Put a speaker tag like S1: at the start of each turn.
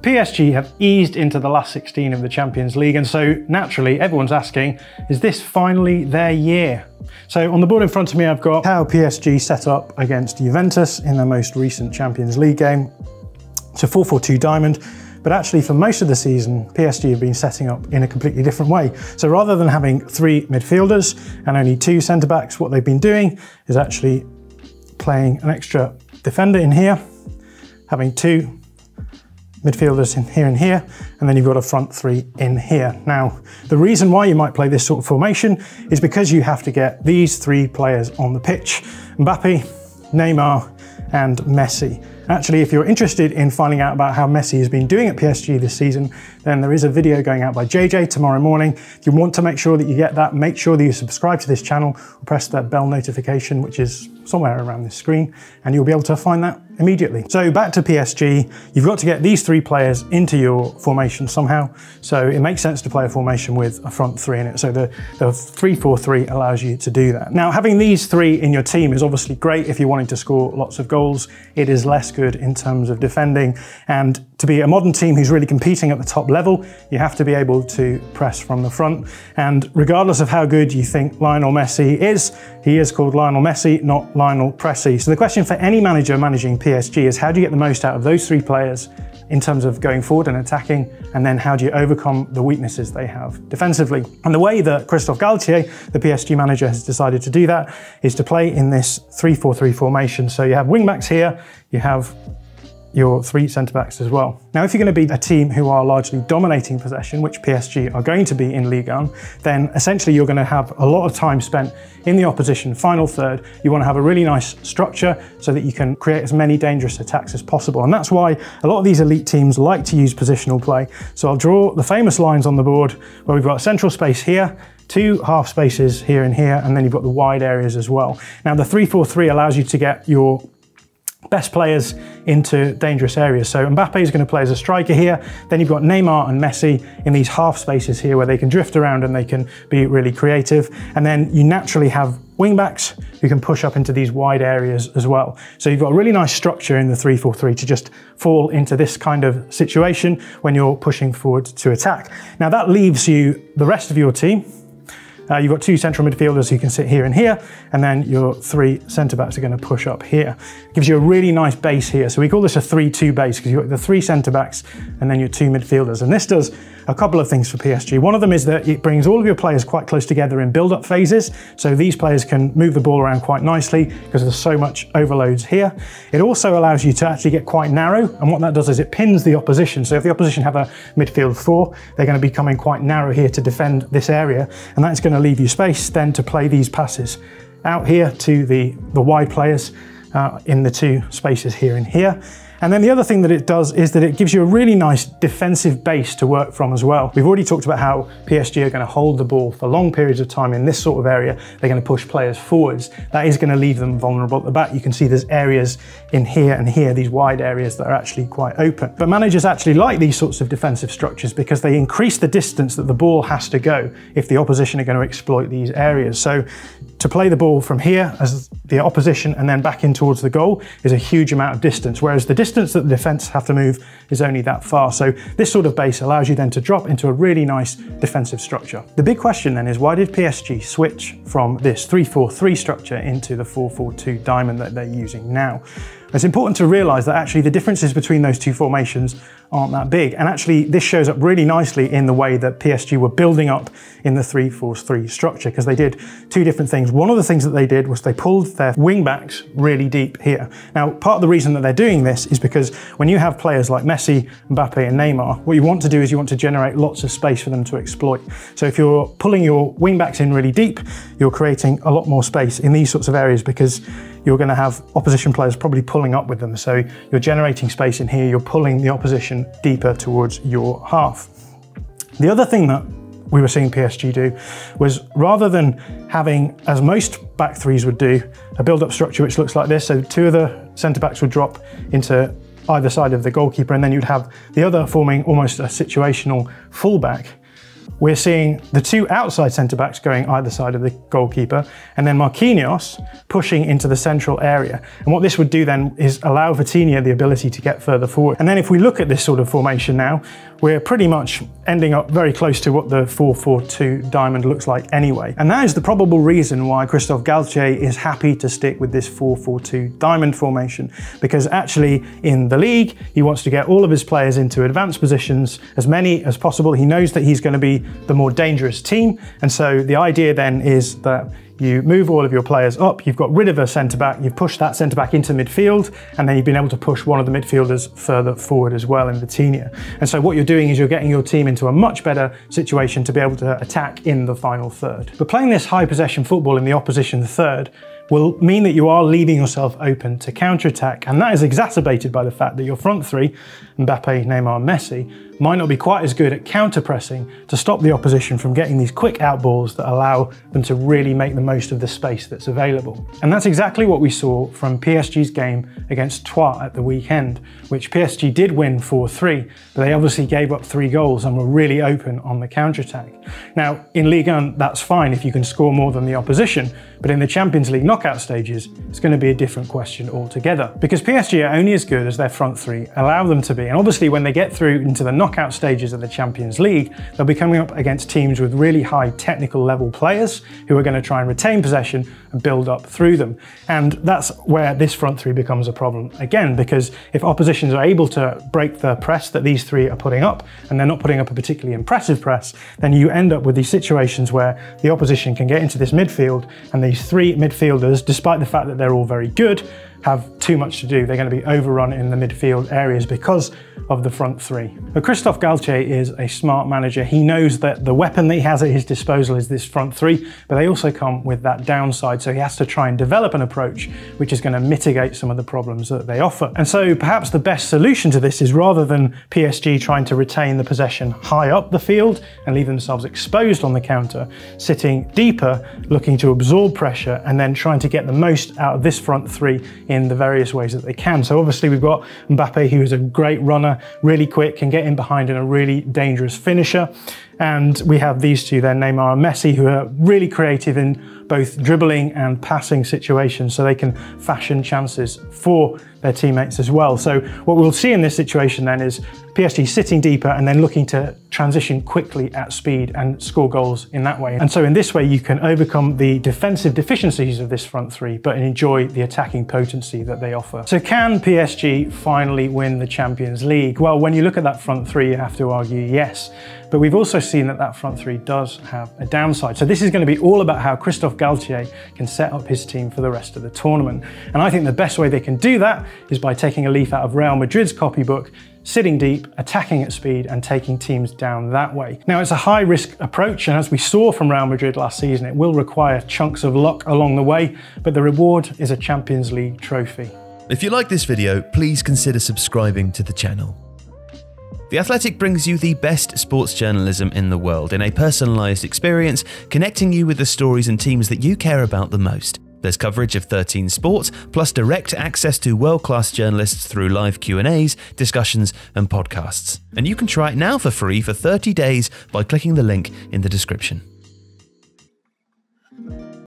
S1: PSG have eased into the last 16 of the Champions League, and so naturally everyone's asking, is this finally their year? So on the board in front of me I've got how PSG set up against Juventus in their most recent Champions League game. It's a 4-4-2 diamond, but actually for most of the season PSG have been setting up in a completely different way. So rather than having 3 midfielders and only 2 centre-backs, what they've been doing is actually playing an extra defender in here, having 2 midfielders in here and here, and then you've got a front 3 in here. Now, the reason why you might play this sort of formation is because you have to get these 3 players on the pitch: Mbappe, Neymar, and Messi. Actually, if you're interested in finding out about how Messi has been doing at PSG this season, then there is a video going out by JJ tomorrow morning. If you want to make sure that you get that, make sure that you subscribe to this channel or press that bell notification, which is somewhere around this screen, and you'll be able to find that immediately. So back to PSG, you've got to get these 3 players into your formation somehow. So it makes sense to play a formation with a front 3 in it. So the 3-4-3 allows you to do that. Now, having these 3 in your team is obviously great if you're wanting to score lots of goals. It is less good in terms of defending, and to be a modern team who's really competing at the top level, you have to be able to press from the front. And regardless of how good you think Lionel Messi is, he is called Lionel Messi, not Lionel Pressy. So the question for any manager managing PSG is, how do you get the most out of those 3 players in terms of going forward and attacking, and then how do you overcome the weaknesses they have defensively? And the way that Christophe Galtier, the PSG manager, has decided to do that is to play in this 3-4-3 formation. So you have wing-backs here, you have your 3 centre-backs as well. Now, if you're going to be a team who are largely dominating possession, which PSG are going to be in Liga, then essentially you're going to have a lot of time spent in the opposition final third. You want to have a really nice structure so that you can create as many dangerous attacks as possible. And that's why a lot of these elite teams like to use positional play. So I'll draw the famous lines on the board where we've got central space here, 2 half spaces here and here, and then you've got the wide areas as well. Now, the 3-4-3 allows you to get your best players into dangerous areas. So Mbappe is going to play as a striker here. Then you've got Neymar and Messi in these half spaces here where they can drift around and they can be really creative. And then you naturally have wing backs who can push up into these wide areas as well. So you've got a really nice structure in the 3-4-3 to just fall into this kind of situation when you're pushing forward to attack. Now that leaves you the rest of your team. You've got 2 central midfielders who can sit here and here, and then your 3 centre-backs are going to push up here. It gives you a really nice base here. So we call this a 3-2 base because you've got the 3 centre-backs and then your 2 midfielders. And this does a couple of things for PSG. One of them is that it brings all of your players quite close together in build-up phases. So these players can move the ball around quite nicely because there's so much overloads here. It also allows you to actually get quite narrow. And what that does is it pins the opposition. So if the opposition have a midfield 4, they're going to be coming quite narrow here to defend this area. And that's going to leave you space then to play these passes out here to the wide players in the 2 spaces here and here. And then the other thing that it does is that it gives you a really nice defensive base to work from as well. We've already talked about how PSG are going to hold the ball for long periods of time in this sort of area. They're going to push players forwards. That is going to leave them vulnerable at the back. You can see there's areas in here and here, these wide areas that are actually quite open. But managers actually like these sorts of defensive structures because they increase the distance that the ball has to go if the opposition are going to exploit these areas. So to play the ball from here as the opposition and then back in towards the goal is a huge amount of distance, whereas the distance that the defence have to move is only that far. So this sort of base allows you then to drop into a really nice defensive structure. The big question then is, why did PSG switch from this 3-4-3 structure into the 4-4-2 diamond that they're using now? It's important to realise that actually the differences between those 2 formations aren't that big. And actually this shows up really nicely in the way that PSG were building up in the 3-4-3 structure, because they did 2 different things. One of the things that they did was they pulled their wing backs really deep here. Now, part of the reason that they're doing this is because when you have players like Messi, Mbappe and Neymar, what you want to do is you want to generate lots of space for them to exploit. So if you're pulling your wing backs in really deep, you're creating a lot more space in these sorts of areas because you're going to have opposition players probably pulling up with them. So you're generating space in here, you're pulling the opposition deeper towards your half. The other thing that we were seeing PSG do was, rather than having, as most back 3s would do, a build-up structure which looks like this, so 2 of the centre-backs would drop into either side of the goalkeeper, and then you'd have the other forming almost a situational fullback. we're seeing the two outside centre-backs going either side of the goalkeeper, and then Marquinhos pushing into the central area. And what this would do then is allow Vitinha the ability to get further forward. And then if we look at this sort of formation now, we're pretty much ending up very close to what the 4-4-2 diamond looks like anyway. And that is the probable reason why Christophe Galtier is happy to stick with this 4-4-2 diamond formation, because actually in the league, he wants to get all of his players into advanced positions, as many as possible. He knows that he's going to be the more dangerous team. And so the idea then is that you move all of your players up, you've got rid of a centre-back, you've pushed that centre-back into midfield, and then you've been able to push one of the midfielders further forward as well in Vitinha. And so what you're doing is you're getting your team into a much better situation to be able to attack in the final third. But playing this high possession football in the opposition third will mean that you are leaving yourself open to counter-attack, and that is exacerbated by the fact that your front three, Mbappe, Neymar, Messi, might not be quite as good at counter-pressing to stop the opposition from getting these quick outballs that allow them to really make the most of the space that's available. And that's exactly what we saw from PSG's game against Troyes at the weekend, which PSG did win 4-3, but they obviously gave up 3 goals and were really open on the counter-attack. Now, in Liga, that's fine if you can score more than the opposition, but in the Champions League knockout stages, it's going to be a different question altogether. Because PSG are only as good as their front three allow them to be. And obviously when they get through into the knockout stages of the Champions League, they'll be coming up against teams with really high technical level players who are going to try and retain possession and build up through them. And that's where this front three becomes a problem again, because if oppositions are able to break the press that these three are putting up, and they're not putting up a particularly impressive press, then you end up with these situations where the opposition can get into this midfield, and these 3 midfielders, despite the fact that they're all very good, have too much to do. They're going to be overrun in the midfield areas because of the front three. But Christophe Galtier is a smart manager. He knows that the weapon that he has at his disposal is this front three, but they also come with that downside. So he has to try and develop an approach which is going to mitigate some of the problems that they offer. And so perhaps the best solution to this is, rather than PSG trying to retain the possession high up the field and leave themselves exposed on the counter, sitting deeper, looking to absorb pressure, and then trying to get the most out of this front three in the various ways that they can. So obviously we've got Mbappe, who is a great runner, really quick, can get in behind and a really dangerous finisher. And we have these two then, Neymar and Messi, who are really creative in both dribbling and passing situations, so they can fashion chances for their teammates as well. So what we'll see in this situation then is PSG sitting deeper and then looking to transition quickly at speed and score goals in that way. And so in this way, you can overcome the defensive deficiencies of this front three, but enjoy the attacking potency that they offer. So can PSG finally win the Champions League? Well, when you look at that front three, you have to argue yes. But we've also seen that that front three does have a downside. So this is going to be all about how Christophe Galtier can set up his team for the rest of the tournament. And I think the best way they can do that is by taking a leaf out of Real Madrid's copybook, sitting deep, attacking at speed, and taking teams down that way. Now, it's a high-risk approach, and as we saw from Real Madrid last season, it will require chunks of luck along the way, but the reward is a Champions League trophy.
S2: If you like this video, please consider subscribing to the channel. The Athletic brings you the best sports journalism in the world in a personalised experience, connecting you with the stories and teams that you care about the most. There's coverage of 13 sports, plus direct access to world-class journalists through live Q&As, discussions and podcasts. And you can try it now for free for 30 days by clicking the link in the description.